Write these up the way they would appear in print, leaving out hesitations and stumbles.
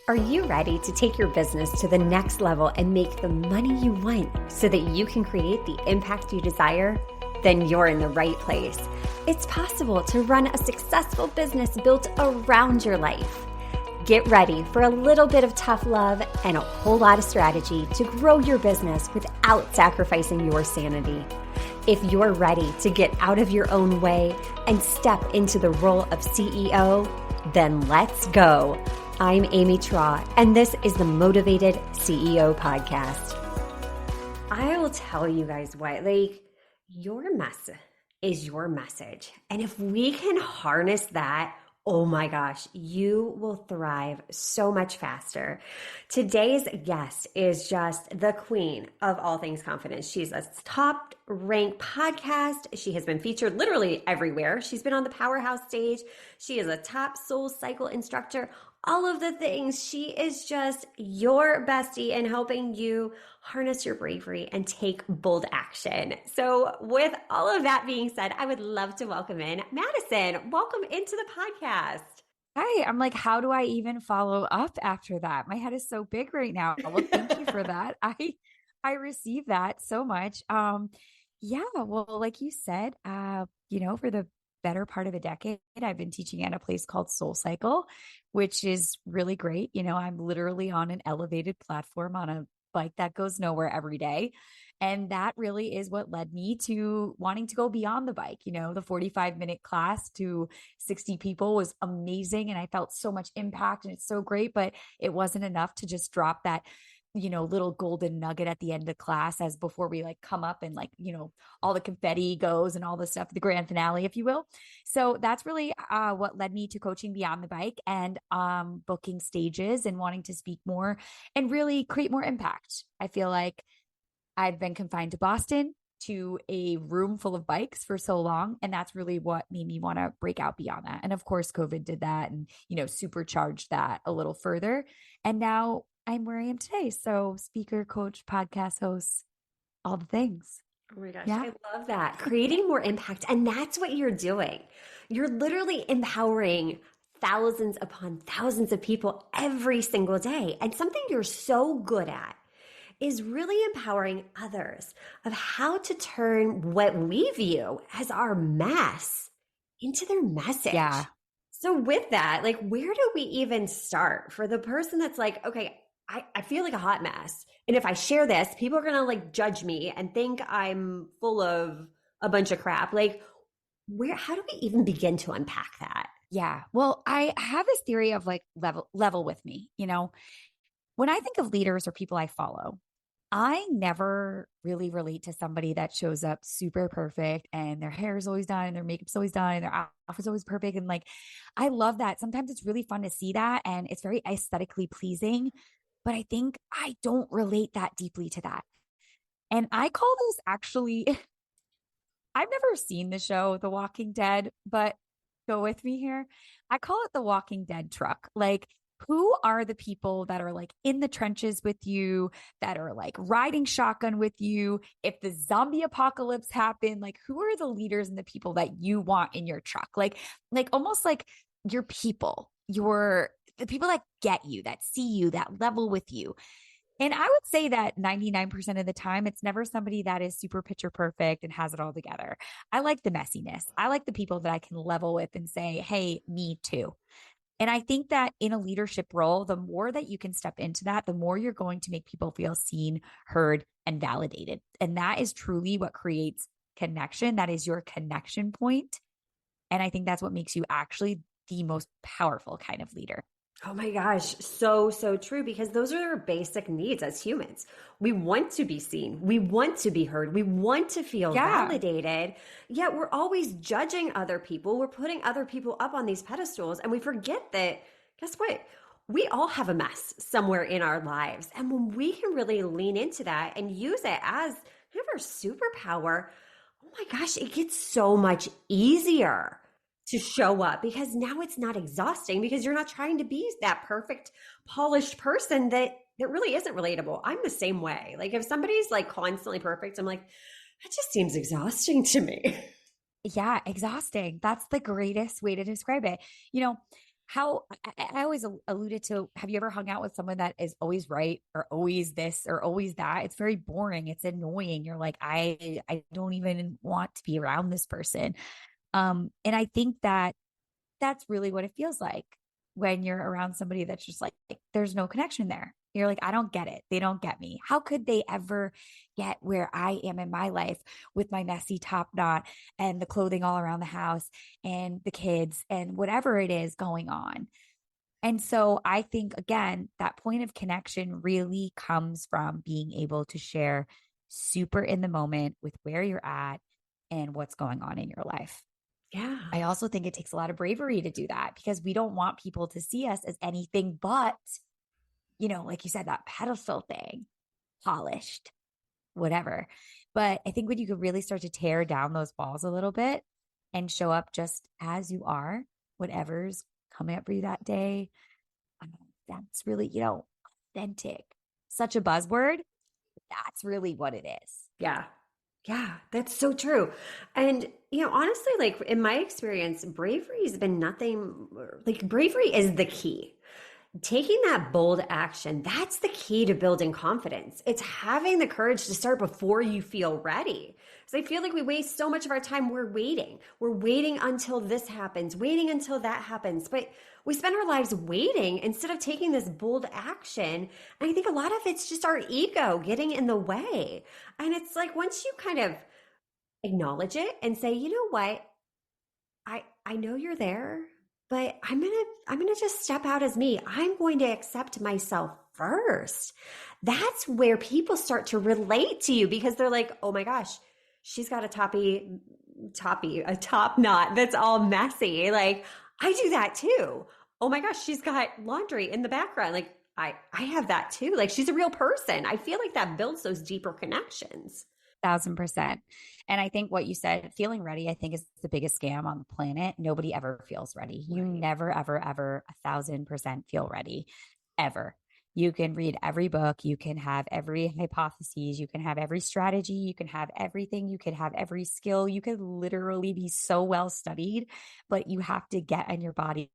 Are you ready to take your business to the next level and make the money you want so that you can create the impact you desire? Then you're in the right place. It's possible to run a successful business built around your life. Get ready for a little bit of tough love and a whole lot of strategy to grow your business without sacrificing your sanity. If you're ready to get out of your own way and step into the role of CEO, then let's go. I'm Amy Traw, and this is the Motivated CEO Podcast. I will tell you guys what, your mess is your message. And if we can harness that, oh my gosh, you will thrive so much faster. Today's guest is just the queen of all things confidence. She's a top ranked podcast. She has been featured literally everywhere. She's been on the Powerhouse stage. She is a top soul cycle instructor. All of the things. She is just your bestie in helping you harness your bravery and take bold action. So with all of that being said, I would love to welcome in Madison. Welcome into the podcast. Hi, I'm like, how do I even follow up after that? My head is so big right now. Well, thank you for that. I receive that so much. Yeah, well, like you said, for the better part of a decade, I've been teaching at a place called Soul Cycle, which is really great. I'm literally on an elevated platform on a bike that goes nowhere every day. And that really is what led me to wanting to go beyond the bike. The 45-minute class to 60 people was amazing. And I felt so much impact and it's so great, but it wasn't enough to just drop that little golden nugget at the end of class as before we come up and all the confetti goes and all the stuff, the grand finale, if you will. So that's really what led me to coaching beyond the bike and booking stages and wanting to speak more and really create more impact. I feel like I've been confined to Boston to a room full of bikes for so long. And that's really what made me want to break out beyond that. And of course, COVID did that and, supercharged that a little further. And now I'm where I am today. So speaker, coach, podcast host, all the things. Oh my gosh, yeah. I love that. Creating more impact. And that's what you're doing. You're literally empowering thousands upon thousands of people every single day. And something you're so good at is really empowering others of how to turn what we view as our mess into their message. Yeah. So with that, where do we even start for the person that's like, okay, I feel like a hot mess. And if I share this, people are going to judge me and think I'm full of a bunch of crap. How do we even begin to unpack that? Yeah. Well, I have this theory of level with me, when I think of leaders or people I follow, I never really relate to somebody that shows up super perfect and their hair is always done and their makeup's always done and their outfit's always perfect. And I love that. Sometimes it's really fun to see that and it's very aesthetically pleasing. But I think I don't relate that deeply to that. And I call this actually, I've never seen the show, The Walking Dead, but go with me here. I call it the Walking Dead truck. Who are the people that are in the trenches with you, that are riding shotgun with you? If the zombie apocalypse happened, who are the leaders and the people that you want in your truck? Almost like your people, the people that get you, that see you, that level with you. And I would say that 99% of the time, it's never somebody that is super picture perfect and has it all together. I like the messiness. I like the people that I can level with and say, hey, me too. And I think that in a leadership role, the more that you can step into that, the more you're going to make people feel seen, heard, and validated. And that is truly what creates connection. That is your connection point. And I think that's what makes you actually the most powerful kind of leader. Oh my gosh, so true, because those are our basic needs as humans. We want to be seen. We want to be heard. We want to feel validated. Yet we're always judging other people. We're putting other people up on these pedestals and we forget that, guess what? We all have a mess somewhere in our lives. And when we can really lean into that and use it as kind of our superpower, oh my gosh, it gets so much easier to show up, because now it's not exhausting, because you're not trying to be that perfect, polished person that really isn't relatable. I'm the same way. If somebody's constantly perfect, I'm like, that just seems exhausting to me. Yeah, exhausting. That's the greatest way to describe it. I always alluded to, have you ever hung out with someone that is always right or always this or always that? It's very boring. It's annoying. You're like, I don't even want to be around this person. And I think that that's really what it feels like when you're around somebody that's just like, there's no connection there. You're like, I don't get it. They don't get me. How could they ever get where I am in my life with my messy top knot and the clothing all around the house and the kids and whatever it is going on? And so I think, again, that point of connection really comes from being able to share super in the moment with where you're at and what's going on in your life. Yeah. I also think it takes a lot of bravery to do that because we don't want people to see us as anything but, like you said, that pedestal thing, polished, whatever. But I think when you could really start to tear down those walls a little bit and show up just as you are, whatever's coming up for you that day, that's really, authentic. Such a buzzword. That's really what it is. Yeah. Yeah, that's so true. And, honestly, like in my experience, bravery has been nothing like bravery is the key. Taking that bold action, that's the key to building confidence. It's having the courage to start before you feel ready. Because I feel like we waste so much of our time. We're waiting. We're waiting until this happens, waiting until that happens. But we spend our lives waiting instead of taking this bold action. And I think a lot of it's just our ego getting in the way. And it's like once you kind of acknowledge it and say, you know what? I know you're there, but I'm gonna just step out as me. I'm going to accept myself first. That's where people start to relate to you because they're like, oh my gosh, she's got a a top knot that's all messy. Like I do that too. Oh my gosh, she's got laundry in the background. Like I have that too. Like she's a real person. I feel like that builds those deeper connections. 1,000%. And I think what you said, feeling ready, I think is the biggest scam on the planet. Nobody ever feels ready. You Right. never, ever, ever 1,000% feel ready ever. You can read every book. You can have every hypothesis. You can have every strategy. You can have everything. You can have every skill. You could literally be so well studied, but you have to get in your body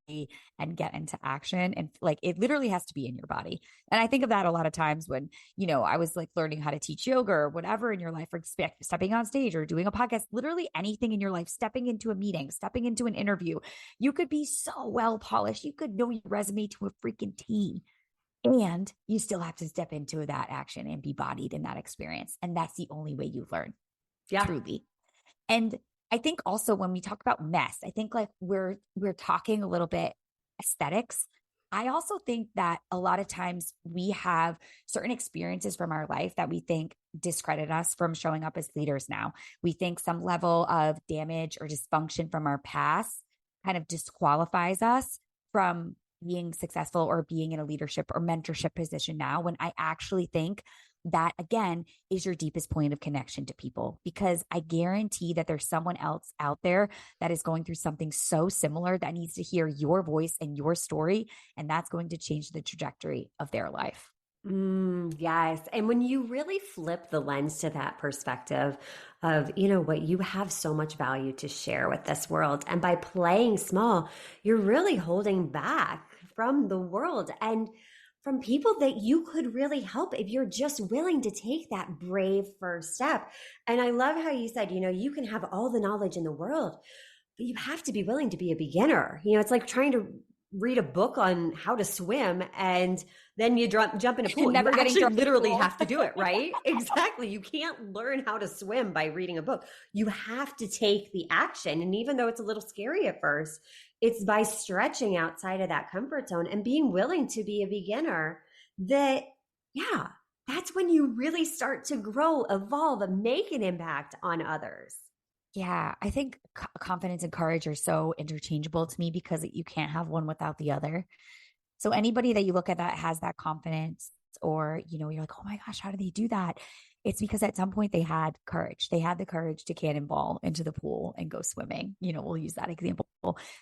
and get into action. And like, it literally has to be in your body. And I think of that a lot of times when, I was like learning how to teach yoga or whatever in your life, or stepping on stage or doing a podcast, literally anything in your life, stepping into a meeting, stepping into an interview. You could be so well polished. You could know your resume to a freaking T. And you still have to step into that action and be bodied in that experience. And that's the only way you learn, Yeah. truly. And I think also when we talk about mess, I think like we're talking a little bit aesthetics. I also think that a lot of times we have certain experiences from our life that we think discredit us from showing up as leaders now. We think some level of damage or dysfunction from our past kind of disqualifies us from being successful or being in a leadership or mentorship position now, when I actually think that, again, is your deepest point of connection to people, because I guarantee that there's someone else out there that is going through something so similar that needs to hear your voice and your story. And that's going to change the trajectory of their life. Yes. And when you really flip the lens to that perspective of, what, you have so much value to share with this world. And by playing small, you're really holding back from the world and from people that you could really help if you're just willing to take that brave first step. And I love how you said, you can have all the knowledge in the world, but you have to be willing to be a beginner. It's like trying to read a book on how to swim and then you jump in a pool. Never You getting actually drunk literally have to do it, right? Exactly. You can't learn how to swim by reading a book. You have to take the action. And even though it's a little scary at first, it's by stretching outside of that comfort zone and being willing to be a beginner that, yeah, that's when you really start to grow, evolve, and make an impact on others. Yeah, I think confidence and courage are so interchangeable to me because you can't have one without the other. So anybody that you look at that has that confidence, or, you're like, oh my gosh, how do they do that? It's because at some point they had courage. They had the courage to cannonball into the pool and go swimming. We'll use that example.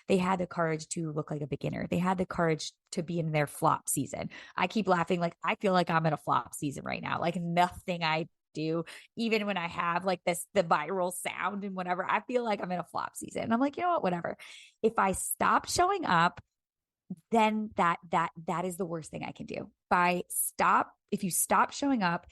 They had the courage to look like a beginner. They had the courage to be in their flop season. I keep laughing. Like, I feel like I'm in a flop season right now. Like nothing I do, even when I have like the viral sound and whatever, I feel like I'm in a flop season. And I'm like, you know what, whatever. If I stop showing up then that is the worst thing I can do. If you stop showing up,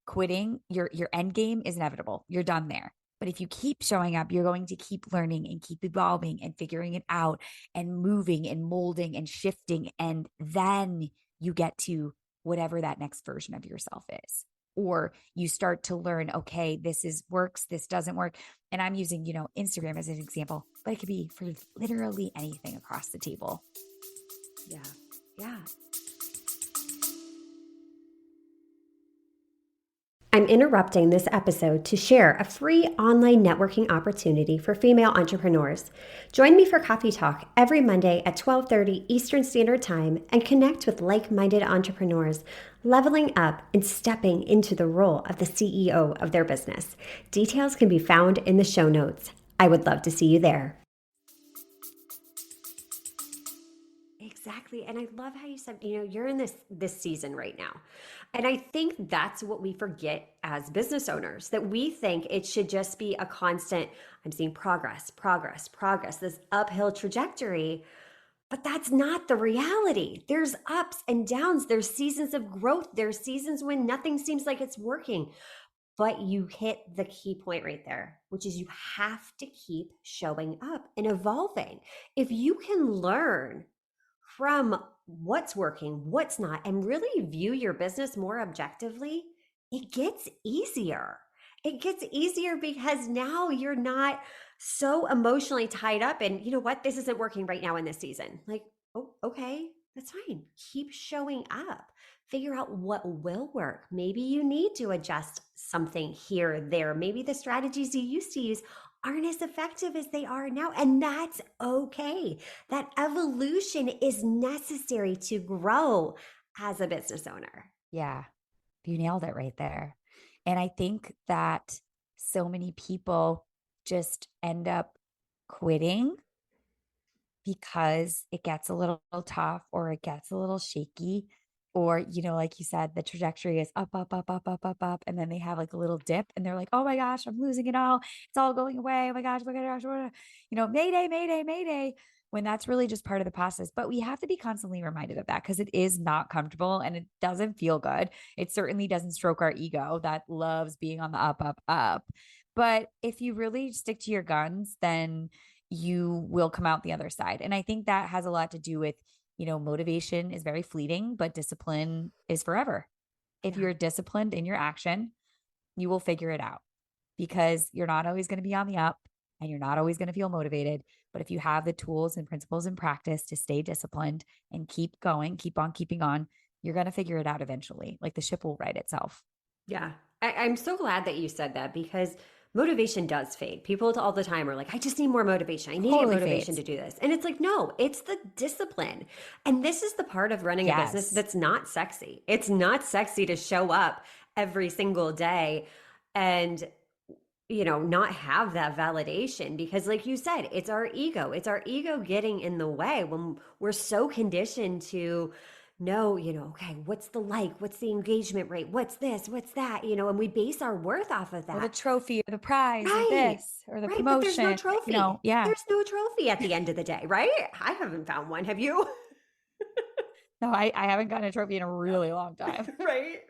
quitting, your end game is inevitable. You're done there. But if you keep showing up, you're going to keep learning and keep evolving and figuring it out and moving and molding and shifting. And then you get to whatever that next version of yourself is. Or you start to learn, okay, this is works, this doesn't work. And I'm using, Instagram as an example, but it could be for literally anything across the table. Yeah. Yeah. I'm interrupting this episode to share a free online networking opportunity for female entrepreneurs. Join me for Coffee Talk every Monday at 12:30 Eastern Standard Time and connect with like-minded entrepreneurs, leveling up and stepping into the role of the CEO of their business. Details can be found in the show notes. I would love to see you there. Exactly. And I love how you said, you're in this season right now. And I think that's what we forget as business owners, that we think it should just be a constant, I'm seeing progress, this uphill trajectory. But that's not the reality. There's ups and downs. There's seasons of growth. There's seasons when nothing seems like it's working. But you hit the key point right there, which is you have to keep showing up and evolving. If you can learn from what's working, what's not, and really view your business more objectively, it gets easier. It gets easier because now you're not so emotionally tied up and you know what, this isn't working right now in this season. Like, oh, okay, that's fine. Keep showing up. Figure out what will work. Maybe you need to adjust something here or there. Maybe the strategies you used to use aren't as effective as they are now. And that's okay. That evolution is necessary to grow as a business owner. Yeah, you nailed it right there. And I think that so many people just end up quitting because it gets a little tough or it gets a little shaky. Or, like you said, the trajectory is up, up, up, up, up, up, up. And then they have like a little dip and they're like, oh my gosh, I'm losing it all. It's all going away. Oh my gosh, oh my gosh, mayday, mayday, mayday. When that's really just part of the process. But we have to be constantly reminded of that because it is not comfortable and it doesn't feel good. It certainly doesn't stroke our ego that loves being on the up, up, up. But if you really stick to your guns, then you will come out the other side. And I think that has a lot to do with, motivation is very fleeting, but discipline is forever. If you're disciplined in your action, you will figure it out because you're not always going to be on the up and you're not always going to feel motivated. But if you have the tools and principles and practice to stay disciplined and keep going, keep on keeping on, you're going to figure it out eventually. Like the ship will right itself. Yeah. I'm so glad that you said that because motivation does fade. People all the time are like, I just need more motivation. I need to get motivation to do this. And it's like, no, it's the discipline. And this is the part of running a business that's not sexy. It's not sexy to show up every single day and not have that validation because like you said, it's our ego. It's our ego getting in the way when we're so conditioned to know, okay, what's the what's the engagement rate? What's this? What's that? And we base our worth off of that. Or the trophy or the prize or this or the promotion. But there's no trophy. Yeah. There's no trophy at the end of the day, right? I haven't found one. Have you? No, I haven't gotten a trophy in a really long time. Right,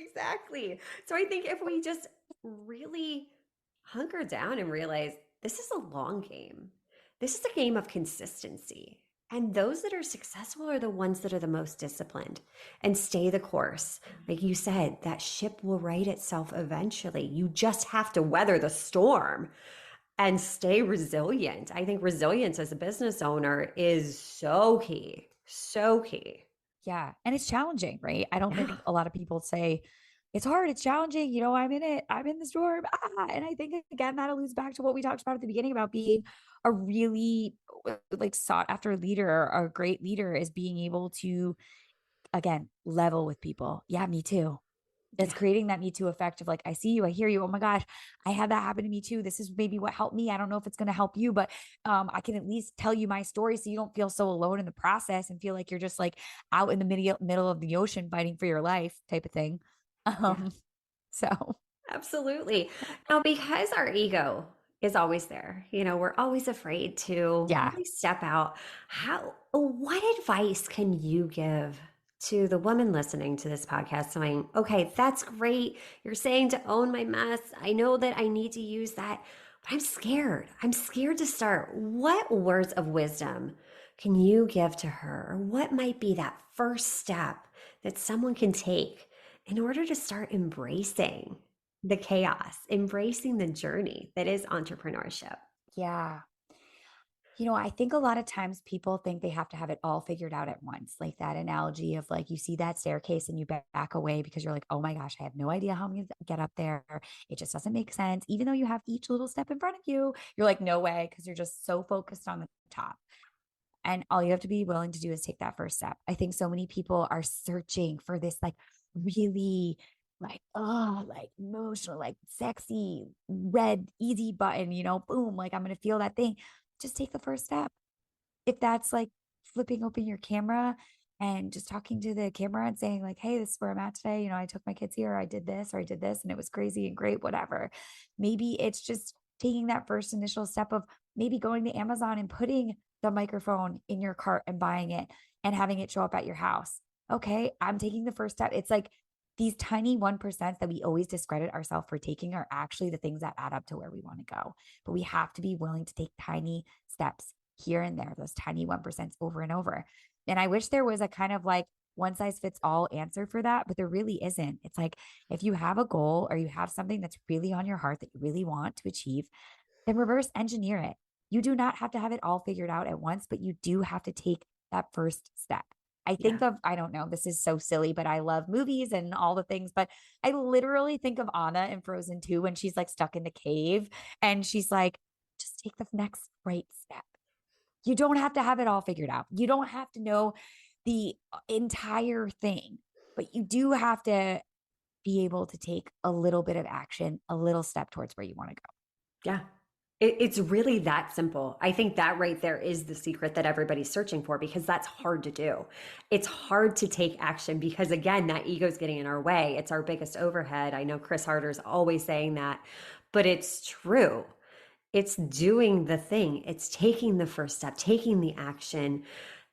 exactly. So I think if we just really hunker down and realize this is a long game, this is a game of consistency. And those that are successful are the ones that are the most disciplined and stay the course. Like you said, that ship will right itself eventually. You just have to weather the storm and stay resilient. I think resilience as a business owner is so key, so key. Yeah. And it's challenging, right? I don't think a lot of people say it's hard, it's challenging, I'm in it, I'm in the storm. And I think again, that alludes back to what we talked about at the beginning about being a really sought after leader or a great leader is being able to, again, level with people. Yeah, me too. That's creating that me too effect of like, I see you, I hear you. Oh my gosh, I had that happen to me too. This is maybe what helped me. I don't know if it's going to help you, but I can at least tell you my story so you don't feel so alone in the process and feel like you're just like out in the middle of the ocean fighting for your life type of thing. So absolutely. Now, because our ego is always there. We're always afraid to Yeah. really step out. What advice can you give to the woman listening to this podcast saying, okay, that's great. You're saying to own my mess. I know that I need to use that, but I'm scared. I'm scared to start. What words of wisdom can you give to her? Or what might be that first step that someone can take in order to start embracing the chaos, embracing the journey that is entrepreneurship? Yeah. I think a lot of times people think they have to have it all figured out at once. Like that analogy of like you see that staircase and you back away because you're like, oh my gosh, I have no idea how I'm going to get up there. It just doesn't make sense. Even though you have each little step in front of you, you're like, no way, because you're just so focused on the top. And all you have to be willing to do is take that first step. I think so many people are searching for this like really like, oh, like emotional, like sexy, red, easy button, boom, like I'm going to feel that thing. Just take the first step. If that's like flipping open your camera and just talking to the camera and saying like, hey, this is where I'm at today. I took my kids here, I did this, or I did this, and it was crazy and great, whatever. Maybe it's just taking that first initial step of maybe going to Amazon and putting the microphone in your cart and buying it and having it show up at your house. Okay, I'm taking the first step. It's like these tiny 1% that we always discredit ourselves for taking are actually the things that add up to where we want to go. But we have to be willing to take tiny steps here and there, those tiny 1% over and over. And I wish there was a kind of like one size fits all answer for that, but there really isn't. It's like if you have a goal or you have something that's really on your heart that you really want to achieve, then reverse engineer it. You do not have to have it all figured out at once, but you do have to take that first step. I Yeah. think of, I don't know, this is so silly, but I love movies and all the things, but I literally think of Anna in Frozen 2 when she's like stuck in the cave and she's like, just take the next right step. You don't have to have it all figured out. You don't have to know the entire thing, but you do have to be able to take a little bit of action, a little step towards where you want to go. Yeah. It's really that simple. I think that right there is the secret that everybody's searching for, because that's hard to do. It's hard to take action because, again, that ego's getting in our way. It's our biggest overhead. I know Chris Harder's always saying that, but it's true. It's doing the thing. It's taking the first step, taking the action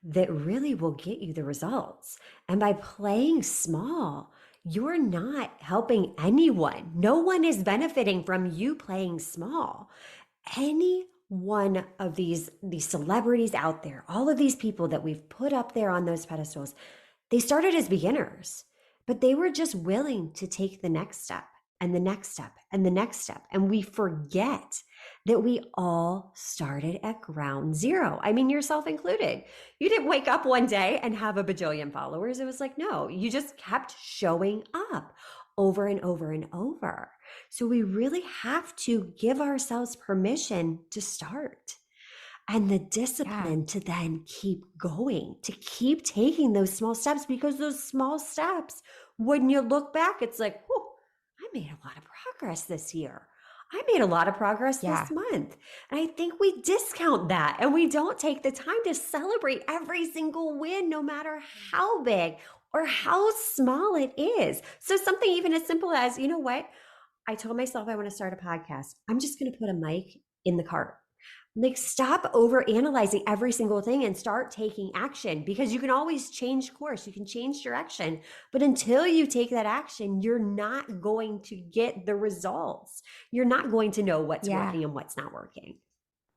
that really will get you the results. And by playing small, you're not helping anyone. No one is benefiting from you playing small. Any one of these celebrities out there, all of these people that we've put up there on those pedestals, they started as beginners, but they were just willing to take the next step and the next step and the next step. And we forget that we all started at ground zero. I mean, yourself included. You didn't wake up one day and have a bajillion followers. It was like, no, you just kept showing up over and over and over. So we really have to give ourselves permission to start and the discipline to then keep going, to keep taking those small steps, because those small steps, when you look back, it's like, whoa, I made a lot of progress this year. I made a lot of progress this month. And I think we discount that and we don't take the time to celebrate every single win, no matter how big or how small it is. So something even as simple as, you know what? I told myself I want to start a podcast. I'm just going to put a mic in the cart. Like, stop over analyzing every single thing and start taking action, because you can always change course. You can change direction. But until you take that action, you're not going to get the results. You're not going to know what's working and what's not working.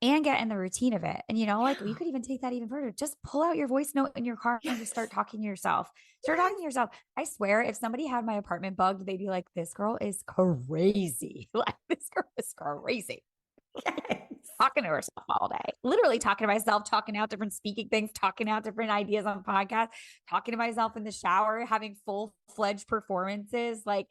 And get in the routine of it. And, like you could even take that even further. Just pull out your voice note in your car and just start talking to yourself. Start talking to yourself. I swear, if somebody had my apartment bugged, they'd be like, this girl is crazy. Like, this girl is crazy. Talking to herself all day, literally talking to myself, talking out different speaking things, talking out different ideas on podcasts, talking to myself in the shower, having full-fledged performances, like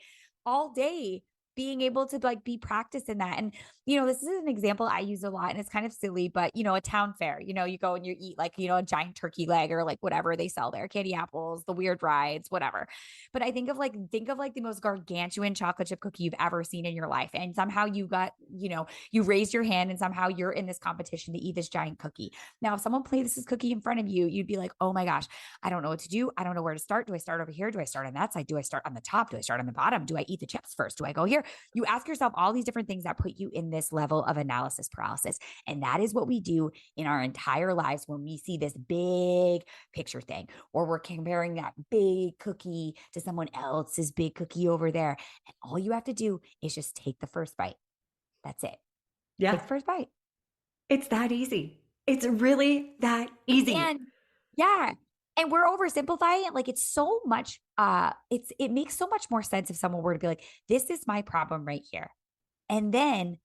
all day, being able to like be practiced in that. And, this is an example I use a lot and it's kind of silly, but a town fair, you go and you eat like, a giant turkey leg or like whatever they sell there, candy apples, the weird rides, whatever. But I think of like the most gargantuan chocolate chip cookie you've ever seen in your life. And somehow you got, you raised your hand and somehow you're in this competition to eat this giant cookie. Now, if someone places this cookie in front of you, you'd be like, oh my gosh, I don't know what to do. I don't know where to start. Do I start over here? Do I start on that side? Do I start on the top? Do I start on the bottom? Do I eat the chips first? Do I go here? You ask yourself all these different things that put you in this level of analysis paralysis. And that is what we do in our entire lives when we see this big picture thing, or we're comparing that big cookie to someone else's big cookie over there. And all you have to do is just take the first bite. That's it. Yeah. Take the first bite. It's that easy. It's really that easy. And yeah. And we're oversimplifying it. Like it's so much, it makes so much more sense if someone were to be like, this is my problem right here. And then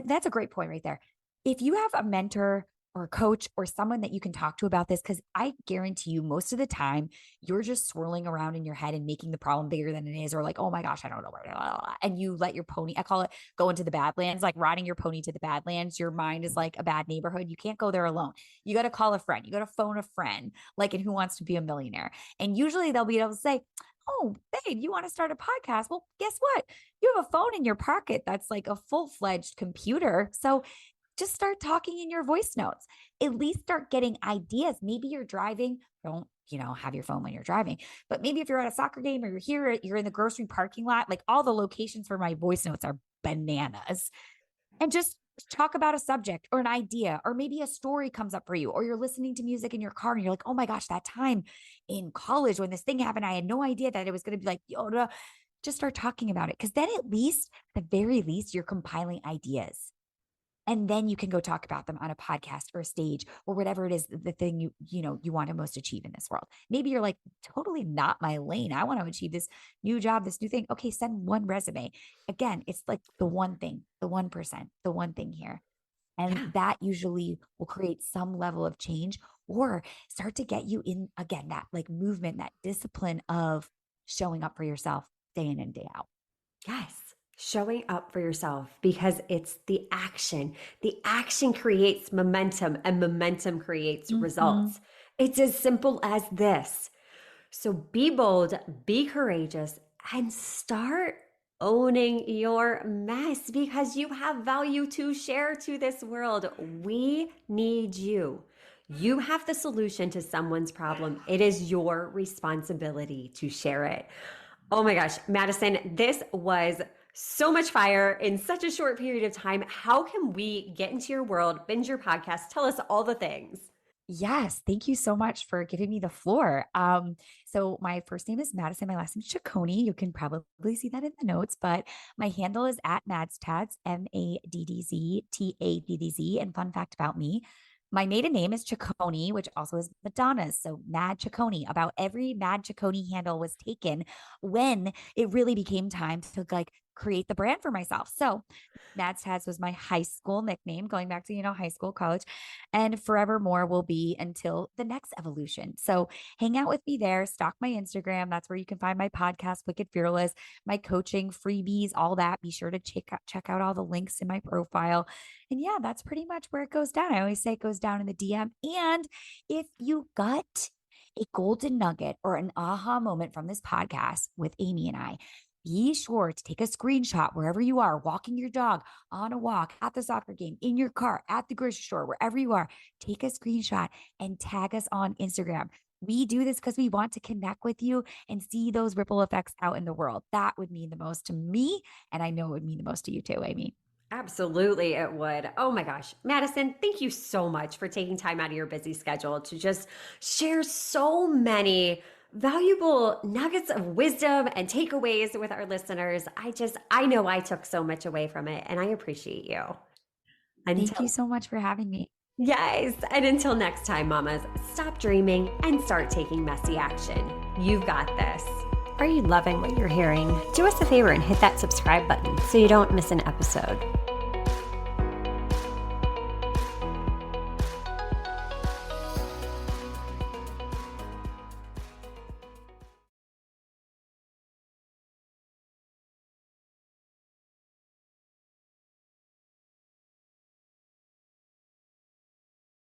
that's a great point right there. If you have a mentor or a coach or someone that you can talk to about this, because I guarantee you most of the time you're just swirling around in your head and making the problem bigger than it is, or like, oh my gosh, I don't know where, and you let your pony, I call it go into the Badlands, like riding your pony to the Badlands. Your mind is like a bad neighborhood. You can't go there alone. You got to call a friend. You got to phone a friend, like in Who Wants to Be a Millionaire. And usually they'll be able to say, oh, babe, you want to start a podcast? Well, guess what? You have a phone in your pocket that's like a full-fledged computer. So just start talking in your voice notes. At least start getting ideas. Maybe you're driving. Don't, have your phone when you're driving. But maybe if you're at a soccer game or you're here, you're in the grocery parking lot, like all the locations for my voice notes are bananas. And just talk about a subject or an idea, or maybe a story comes up for you, or you're listening to music in your car and you're like, oh my gosh, that time in college when this thing happened, I had no idea that it was going to be like, just start talking about it. Because then at the very least, you're compiling ideas. And then you can go talk about them on a podcast or a stage or whatever it is, the thing you want to most achieve in this world. Maybe you're like, totally not my lane. I want to achieve this new job, this new thing. Okay, send one resume. Again, it's like the one thing, the 1%, the one thing here. And that usually will create some level of change or start to get you in, again, that like movement, that discipline of showing up for yourself day in and day out. Yes. Showing up for yourself, because it's the action. The action creates momentum, and momentum creates results. It's as simple as this. So be bold, be courageous, and start owning your mess, because you have value to share to this world. We need you. You have the solution to someone's problem. It is your responsibility to share it. Oh my gosh, Madison, this was so much fire in such a short period of time. How can we get into your world, binge your podcast? Tell us all the things. Yes. Thank you so much for giving me the floor. So my first name is Madison. My last name is Ciccone. You can probably see that in the notes, but my handle is at MadsTads, MaddZTaddz. And fun fact about me, my maiden name is Ciccone, which also is Madonna's. So Mad Ciccone. About every Mad Ciccone handle was taken when it really became time to like create the brand for myself. So MadsTads was my high school nickname, going back to, high school, college, and forevermore will be until the next evolution. So hang out with me there, stalk my Instagram. That's where you can find my podcast, Wicked Fearless, my coaching, freebies, all that. Be sure to check out all the links in my profile. And yeah, that's pretty much where it goes down. I always say it goes down in the DM. And if you got a golden nugget or an aha moment from this podcast with Amy and I, be sure to take a screenshot wherever you are, walking your dog, on a walk, at the soccer game, in your car, at the grocery store, wherever you are. Take a screenshot and tag us on Instagram. We do this because we want to connect with you and see those ripple effects out in the world. That would mean the most to me, and I know it would mean the most to you too, Amy. Absolutely, it would. Oh my gosh. Madison, thank you so much for taking time out of your busy schedule to just share so many valuable nuggets of wisdom and takeaways with our listeners. I know I took so much away from it, and I appreciate you. Thank you so much for having me. Yes. And until next time, mamas, stop dreaming and start taking messy action. You've got this. Are you loving what you're hearing? Do us a favor and hit that subscribe button so you don't miss an episode.